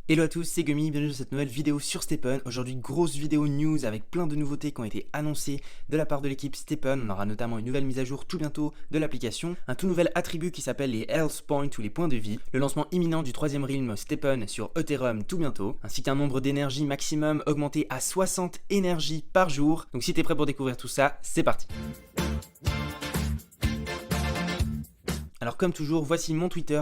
Hello à tous, c'est Gummy, bienvenue dans cette nouvelle vidéo sur Stepn. Aujourd'hui, grosse vidéo news avec plein de nouveautés qui ont été annoncées de la part de l'équipe Stepn. On aura notamment une nouvelle mise à jour tout bientôt de l'application, un tout nouvel attribut qui s'appelle les Health Points ou les points de vie, le lancement imminent du troisième realm Stepn sur Ethereum tout bientôt, ainsi qu'un nombre d'énergie maximum augmenté à 60 énergies par jour. Donc si t'es prêt pour découvrir tout ça, c'est parti. Alors comme toujours, voici mon Twitter,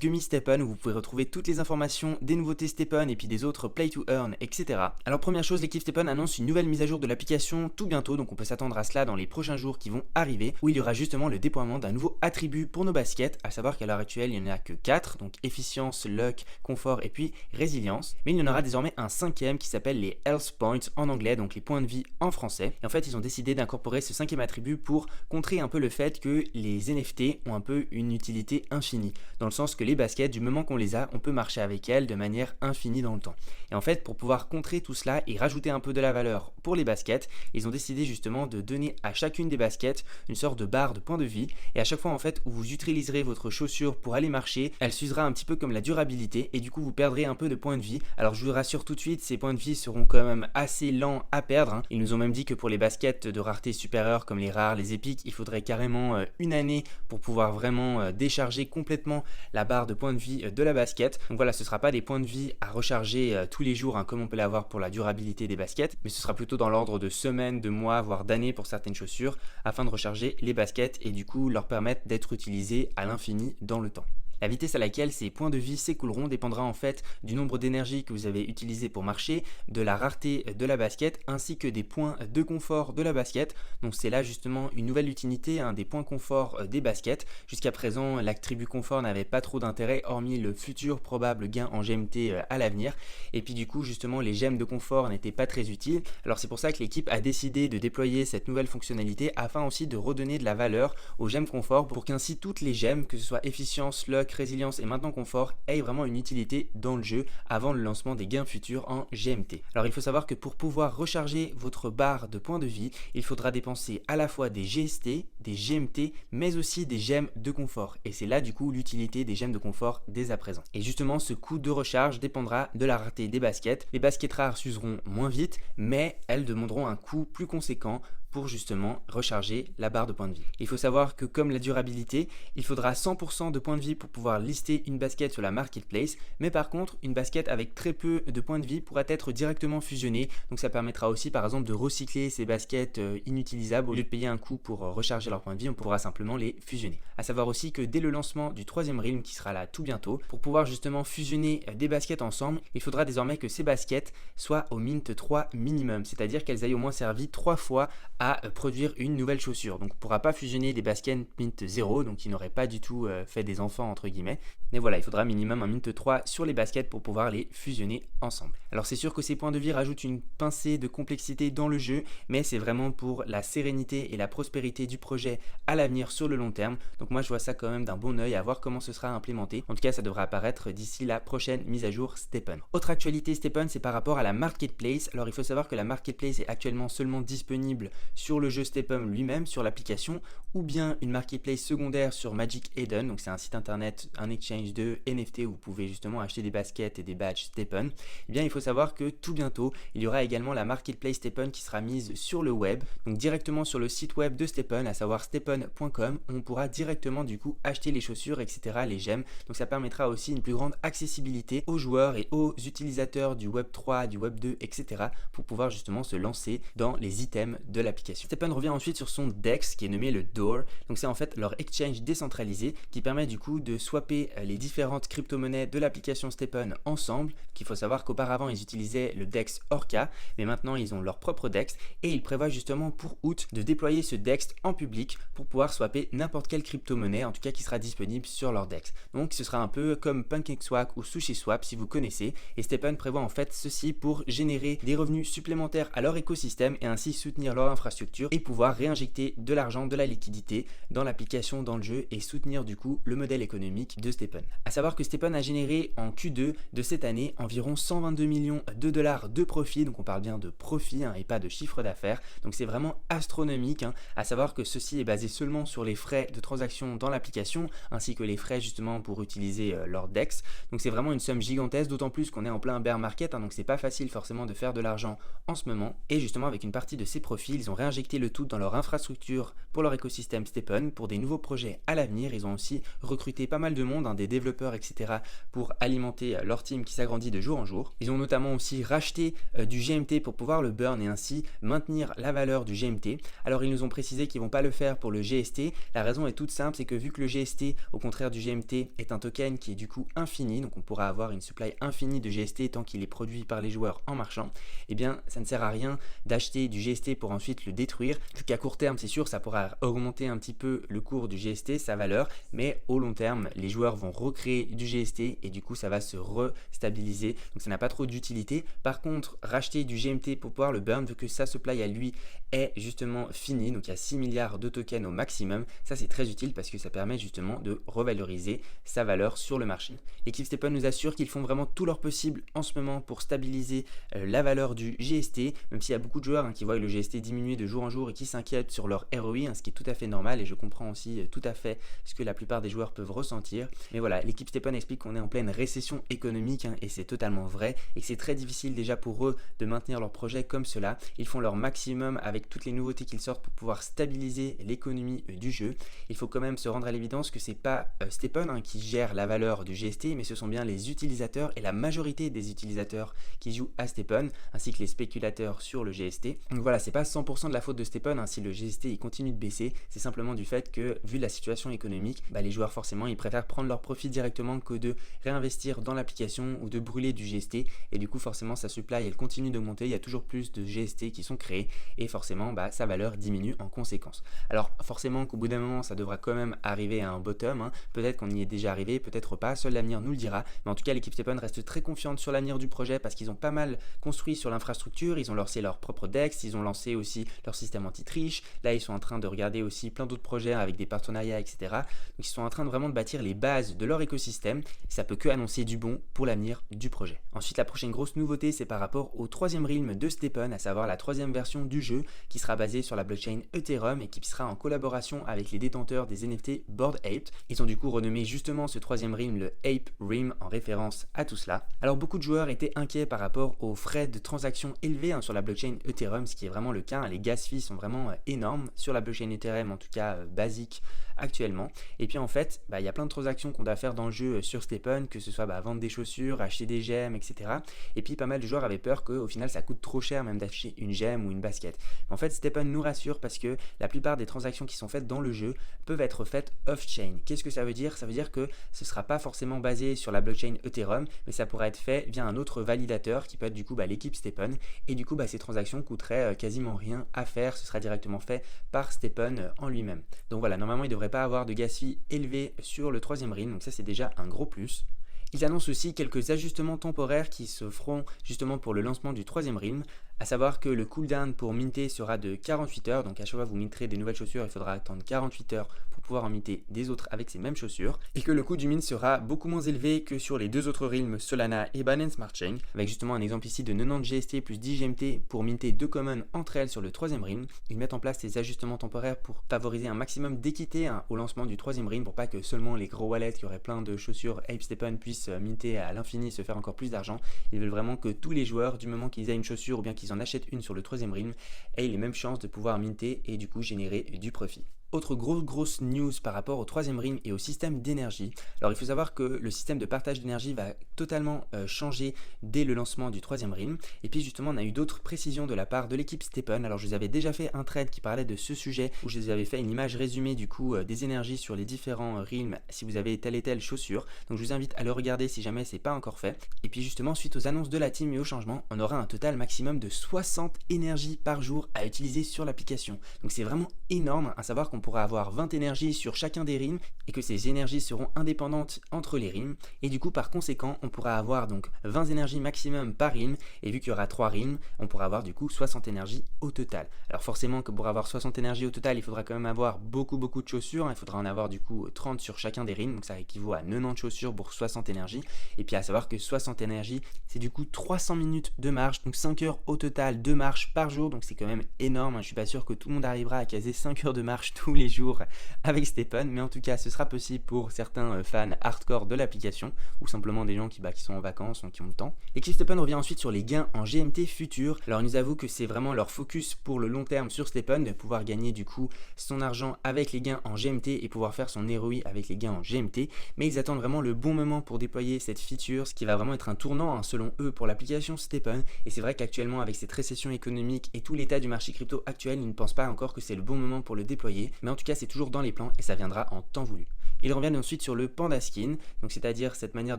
@GummyStepn, où vous pouvez retrouver toutes les informations des nouveautés Stepn et puis des autres Play to Earn, etc. Alors première chose, l'équipe Stepn annonce une nouvelle mise à jour de l'application tout bientôt, donc on peut s'attendre à cela dans les prochains jours qui vont arriver, où il y aura justement le déploiement d'un nouveau attribut pour nos baskets, à savoir qu'à l'heure actuelle, il n'y en a que 4, donc efficience, luck, confort et puis résilience. Mais il y en aura désormais un cinquième qui s'appelle les Health Points en anglais, donc les points de vie en français. Et en fait, ils ont décidé d'incorporer ce cinquième attribut pour contrer un peu le fait que les NFT ont un peu une utilité infinie, dans le sens que les baskets, du moment qu'on les a, on peut marcher avec elles de manière infinie dans le temps. Et en fait, pour pouvoir contrer tout cela et rajouter un peu de la valeur pour les baskets, ils ont décidé justement de donner à chacune des baskets une sorte de barre de points de vie, et à chaque fois en fait où vous utiliserez votre chaussure pour aller marcher, elle s'usera un petit peu comme la durabilité, et du coup vous perdrez un peu de points de vie. Alors je vous rassure tout de suite, ces points de vie seront quand même assez lents à perdre, hein. Ils nous ont même dit que pour les baskets de rareté supérieure comme les rares, les épiques, il faudrait carrément une année pour pouvoir vraiment décharger complètement la barre de points de vie de la basket. Donc voilà, ce ne sera pas des points de vie à recharger tous les jours, hein, comme on peut l'avoir pour la durabilité des baskets, mais ce sera plutôt dans l'ordre de semaines, de mois, voire d'années pour certaines chaussures, afin de recharger les baskets et du coup leur permettre d'être utilisées à l'infini dans le temps. La vitesse à laquelle ces points de vie s'écouleront dépendra en fait du nombre d'énergie que vous avez utilisé pour marcher, de la rareté de la basket ainsi que des points de confort de la basket. Donc c'est là justement une nouvelle utilité, des points confort des baskets. Jusqu'à présent, l'attribut confort n'avait pas trop d'intérêt hormis le futur probable gain en GMT à l'avenir. Et puis du coup justement les gemmes de confort n'étaient pas très utiles. Alors c'est pour ça que l'équipe a décidé de déployer cette nouvelle fonctionnalité afin aussi de redonner de la valeur aux gemmes confort pour qu'ainsi toutes les gemmes, que ce soit efficience, luck, résilience et maintenant confort, aient vraiment une utilité dans le jeu avant le lancement des gains futurs en GMT. Alors il faut savoir que pour pouvoir recharger votre barre de points de vie, il faudra dépenser à la fois des GST, des GMT, mais aussi des gemmes de confort. Et c'est là du coup l'utilité des gemmes de confort dès à présent. Et justement, ce coût de recharge dépendra de la rareté des baskets. Les baskets rares s'useront moins vite, mais elles demanderont un coût plus conséquent pour justement recharger la barre de points de vie. Il faut savoir que comme la durabilité, il faudra 100% de points de vie pour pouvoir lister une basket sur la marketplace, mais par contre une basket avec très peu de points de vie pourra être directement fusionnée, donc ça permettra aussi par exemple de recycler ces baskets inutilisables. Au lieu de payer un coût pour recharger leurs points de vie, on pourra simplement les fusionner. A savoir aussi que dès le lancement du troisième realm qui sera là tout bientôt, pour pouvoir justement fusionner des baskets ensemble, il faudra désormais que ces baskets soient au mint 3 minimum, c'est-à-dire qu'elles aient au moins servi 3 fois à produire une nouvelle chaussure. Donc on ne pourra pas fusionner des baskets mint 0, donc qui n'auraient pas du tout fait des enfants entre guillemets. Mais voilà, il faudra minimum un mint 3 sur les baskets pour pouvoir les fusionner ensemble. Alors c'est sûr que ces points de vie rajoutent une pincée de complexité dans le jeu, mais c'est vraiment pour la sérénité et la prospérité du projet à l'avenir sur le long terme. Donc moi je vois ça quand même d'un bon oeil, à voir comment ce sera implémenté. En tout cas ça devrait apparaître d'ici la prochaine mise à jour Stepn. Autre actualité Stepn, c'est par rapport à la marketplace. Alors il faut savoir que la marketplace est actuellement seulement disponible sur le jeu Stepn lui-même, sur l'application, ou bien une marketplace secondaire sur Magic Eden. Donc c'est un site internet, un exchange de NFT où vous pouvez justement acheter des baskets et des badges Stepn. Eh bien il faut savoir que tout bientôt il y aura également la marketplace Stepn qui sera mise sur le web, donc directement sur le site web de Stepn, à savoir stepn.com. On pourra directement du coup acheter les chaussures, etc., les gemmes. Donc ça permettra aussi une plus grande accessibilité aux joueurs et aux utilisateurs du web 3, du web 2, etc., pour pouvoir justement se lancer dans les items de l'application. Stepn revient ensuite sur son DEX qui est nommé le Door. Donc c'est en fait leur exchange décentralisé qui permet du coup de swapper les différentes crypto-monnaies de l'application Stepn ensemble. Qu'il faut savoir qu'auparavant ils utilisaient le DEX Orca, mais maintenant ils ont leur propre DEX et ils prévoient justement pour août de déployer ce DEX en public pour pouvoir swapper n'importe quelle crypto-monnaie, en tout cas qui sera disponible sur leur DEX. Donc ce sera un peu comme PancakeSwap ou SushiSwap si vous connaissez, et Stepn prévoit en fait ceci pour générer des revenus supplémentaires à leur écosystème et ainsi soutenir leur infrastructure infrastructure et pouvoir réinjecter de l'argent, de la liquidité dans l'application, dans le jeu et soutenir du coup le modèle économique de STEPN. À savoir que STEPN a généré en Q2 de cette année environ 122 millions de dollars de profit, donc on parle bien de profit et pas de chiffre d'affaires, donc c'est vraiment astronomique. À savoir que ceci est basé seulement sur les frais de transaction dans l'application ainsi que les frais justement pour utiliser leur DEX, donc c'est vraiment une somme gigantesque, d'autant plus qu'on est en plein bear market, donc c'est pas facile forcément de faire de l'argent en ce moment, et justement avec une partie de ces profits, ils ont réinjecté le tout dans leur infrastructure pour leur écosystème STEPN, pour des nouveaux projets à l'avenir. Ils ont aussi recruté pas mal de monde, des développeurs, etc. pour alimenter leur team qui s'agrandit de jour en jour. Ils ont notamment aussi racheté du GMT pour pouvoir le burn et ainsi maintenir la valeur du GMT. Alors ils nous ont précisé qu'ils vont pas le faire pour le GST. La raison est toute simple, c'est que vu que le GST, au contraire du GMT, est un token qui est du coup infini, donc on pourra avoir une supply infinie de GST tant qu'il est produit par les joueurs en marchand, eh bien ça ne sert à rien d'acheter du GST pour ensuite le détruire, vu qu'à court terme c'est sûr ça pourra augmenter un petit peu le cours du GST, sa valeur, mais au long terme les joueurs vont recréer du GST et du coup ça va se restabiliser, donc ça n'a pas trop d'utilité. Par contre, racheter du GMT pour pouvoir le burn, vu que sa supply à lui est justement finie, donc il y a 6 milliards de tokens au maximum, ça c'est très utile parce que ça permet justement de revaloriser sa valeur sur le marché. L'équipe STEPN nous assure qu'ils font vraiment tout leur possible en ce moment pour stabiliser la valeur du GST, même s'il y a beaucoup de joueurs qui voient le GST diminuer de jour en jour et qui s'inquiètent sur leur ROI, ce qui est tout à fait normal, et je comprends aussi tout à fait ce que la plupart des joueurs peuvent ressentir. Mais voilà, l'équipe STEPN explique qu'on est en pleine récession économique, et c'est totalement vrai, et que c'est très difficile déjà pour eux de maintenir leur projet comme cela. Ils font leur maximum avec toutes les nouveautés qu'ils sortent pour pouvoir stabiliser l'économie du jeu. Il faut quand même se rendre à l'évidence que c'est pas STEPN qui gère la valeur du GST, mais ce sont bien les utilisateurs et la majorité des utilisateurs qui jouent à STEPN, ainsi que les spéculateurs sur le GST. Donc voilà, c'est pas 100% de la faute de STEPN si le GST il continue de baisser, c'est simplement du fait que vu la situation économique, les joueurs forcément ils préfèrent prendre leur profit directement que de réinvestir dans l'application ou de brûler du GST, et du coup forcément sa supply elle continue d'augmenter, il y a toujours plus de GST qui sont créés et forcément sa valeur diminue en conséquence. Alors forcément qu'au bout d'un moment ça devra quand même arriver à un bottom, peut-être qu'on y est déjà arrivé, peut-être pas, seul l'avenir nous le dira, mais en tout cas l'équipe STEPN reste très confiante sur l'avenir du projet parce qu'ils ont pas mal construit sur l'infrastructure, ils ont lancé leur propre DEX, ils ont lancé aussi leur système anti-triche, là ils sont en train de regarder aussi plein d'autres projets avec des partenariats, etc. Donc ils sont en train de vraiment de bâtir les bases de leur écosystème, et ça peut que annoncer du bon pour l'avenir du projet. Ensuite la prochaine grosse nouveauté c'est par rapport au troisième realm de STEPN, à savoir la troisième version du jeu qui sera basée sur la blockchain Ethereum et qui sera en collaboration avec les détenteurs des NFT Bored Ape. Ils ont du coup renommé justement ce troisième realm le Ape Realm en référence à tout cela. Alors beaucoup de joueurs étaient inquiets par rapport aux frais de transaction élevés sur la blockchain Ethereum, ce qui est vraiment le cas, les gas fees sont vraiment énormes sur la blockchain Ethereum, en tout cas basique actuellement. Et puis en fait, il y a plein de transactions qu'on doit faire dans le jeu sur STEPN, que ce soit vendre des chaussures, acheter des gemmes, etc. Et puis pas mal de joueurs avaient peur qu'au final ça coûte trop cher même d'acheter une gemme ou une basket. Mais en fait STEPN nous rassure parce que la plupart des transactions qui sont faites dans le jeu peuvent être faites off-chain. Qu'est-ce que ça veut dire? Ça veut dire que ce ne sera pas forcément basé sur la blockchain Ethereum, mais ça pourra être fait via un autre validateur qui peut être du coup l'équipe STEPN, et du coup ces transactions coûteraient quasiment rien à faire, ce sera directement fait par STEPN en lui-même. Donc voilà, normalement il ne devrait pas avoir de gas fee élevé sur le troisième realm, donc ça c'est déjà un gros plus. Ils annoncent aussi quelques ajustements temporaires qui se feront justement pour le lancement du troisième realm, à savoir que le cooldown pour minter sera de 48 heures, donc à chaque fois que vous minterez des nouvelles chaussures, il faudra attendre 48 heures pour pouvoir en minter des autres avec ces mêmes chaussures, et que le coût du mint sera beaucoup moins élevé que sur les deux autres realms Solana et Binance Smart Chain, avec justement un exemple ici de 90 GST plus 10 GMT pour minter deux commons entre elles sur le troisième realm. Ils mettent en place ces ajustements temporaires pour favoriser un maximum d'équité au lancement du troisième realm, pour pas que seulement les gros wallets qui auraient plein de chaussures Ape STEPN puissent minter à l'infini et se faire encore plus d'argent. Ils veulent vraiment que tous les joueurs, du moment qu'ils aient une chaussure ou bien qu'ils en achètent une sur le troisième realm, aient les mêmes chances de pouvoir minter et du coup générer du profit. Autre grosse news par rapport au troisième realm et au système d'énergie. Alors il faut savoir que le système de partage d'énergie va totalement changer dès le lancement du troisième realm. Et puis justement on a eu d'autres précisions de la part de l'équipe STEPN. Alors je vous avais déjà fait un thread qui parlait de ce sujet, où je vous avais fait une image résumée du coup des énergies sur les différents realms si vous avez telle et telle chaussure. Donc je vous invite à le regarder si jamais c'est pas encore fait. Et puis justement suite aux annonces de la team et aux changements, on aura un total maximum de 60 énergies par jour à utiliser sur l'application. Donc c'est vraiment énorme, à savoir qu'on qu'on pourra avoir 20 énergies sur chacun des rimes et que ces énergies seront indépendantes entre les rimes. Et du coup, par conséquent, on pourra avoir donc 20 énergies maximum par rime. Et vu qu'il y aura 3 rimes, on pourra avoir du coup 60 énergies au total. Alors forcément que pour avoir 60 énergies au total, il faudra quand même avoir beaucoup de chaussures. Il faudra en avoir du coup 30 sur chacun des rimes. Donc ça équivaut à 90 chaussures pour 60 énergies. Et puis à savoir que 60 énergies, c'est du coup 300 minutes de marche. Donc 5 heures au total de marche par jour. Donc c'est quand même énorme. Je suis pas sûr que tout le monde arrivera à caser 5 heures de marche tous les jours avec Stepn. Mais en tout cas, ce sera possible pour certains fans hardcore de l'application ou simplement des gens qui sont en vacances ou qui ont le temps. L'équipe Stepn revient ensuite sur les gains en GMT futur. Alors ils nous avouent que c'est vraiment leur focus pour le long terme sur Stepn, de pouvoir gagner du coup son argent avec les gains en GMT et pouvoir faire son ROI avec les gains en GMT. Mais ils attendent vraiment le bon moment pour déployer cette feature, ce qui va vraiment être un tournant selon eux pour l'application Stepn. Et c'est vrai qu'actuellement avec cette récession économique et tout l'état du marché crypto actuel, ils ne pensent pas encore que c'est le bon moment pour le déployer. Mais en tout cas c'est toujours dans les plans et ça viendra en temps voulu. Ils reviennent ensuite sur le Panda Skin, donc c'est-à-dire cette manière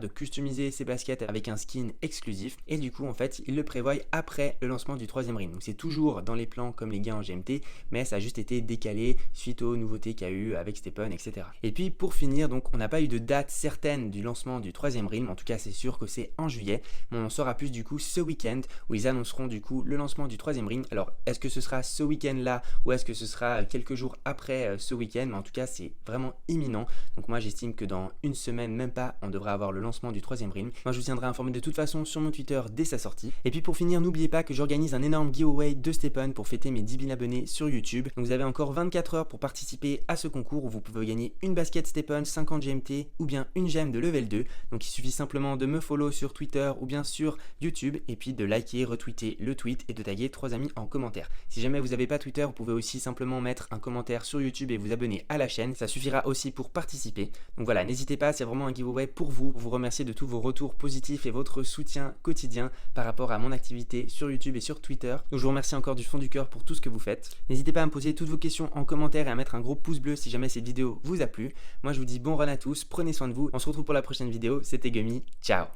de customiser ses baskets avec un skin exclusif. Et du coup, en fait, ils le prévoient après le lancement du 3e rim. Donc c'est toujours dans les plans comme les gains en GMT, mais ça a juste été décalé suite aux nouveautés qu'il y a eu avec Stepn, etc. Et puis pour finir, donc on n'a pas eu de date certaine du lancement du 3e rim. En tout cas, c'est sûr que c'est en juillet, mais on en saura plus du coup ce week-end où ils annonceront du coup le lancement du 3e rim. Alors, est-ce que ce sera ce week-end-là ou est-ce que ce sera quelques jours après ce week-end? Mais en tout cas, c'est vraiment imminent. Donc moi j'estime que dans une semaine, même pas, on devrait avoir le lancement du 3e rim. Moi je vous tiendrai informé de toute façon sur mon Twitter dès sa sortie. Et puis pour finir, n'oubliez pas que j'organise un énorme giveaway de Stepn pour fêter mes 10 000 abonnés sur YouTube. Donc vous avez encore 24 heures pour participer à ce concours où vous pouvez gagner une basket Stepn 50 GMT ou bien une gemme de level 2. Donc il suffit simplement de me follow sur Twitter ou bien sur YouTube et puis de liker, retweeter le tweet et de taguer 3 amis en commentaire. Si jamais vous n'avez pas Twitter, vous pouvez aussi simplement mettre un commentaire sur YouTube et vous abonner à la chaîne. Ça suffira aussi pour participer. Donc voilà, n'hésitez pas, c'est vraiment un giveaway pour vous remercier de tous vos retours positifs et votre soutien quotidien par rapport à mon activité sur YouTube et sur Twitter. Donc je vous remercie encore du fond du cœur pour tout ce que vous faites. N'hésitez pas à me poser toutes vos questions en commentaire et à mettre un gros pouce bleu si jamais cette vidéo vous a plu. Moi je vous dis bon run à tous, prenez soin de vous, on se retrouve pour la prochaine vidéo, c'était Gummy, ciao.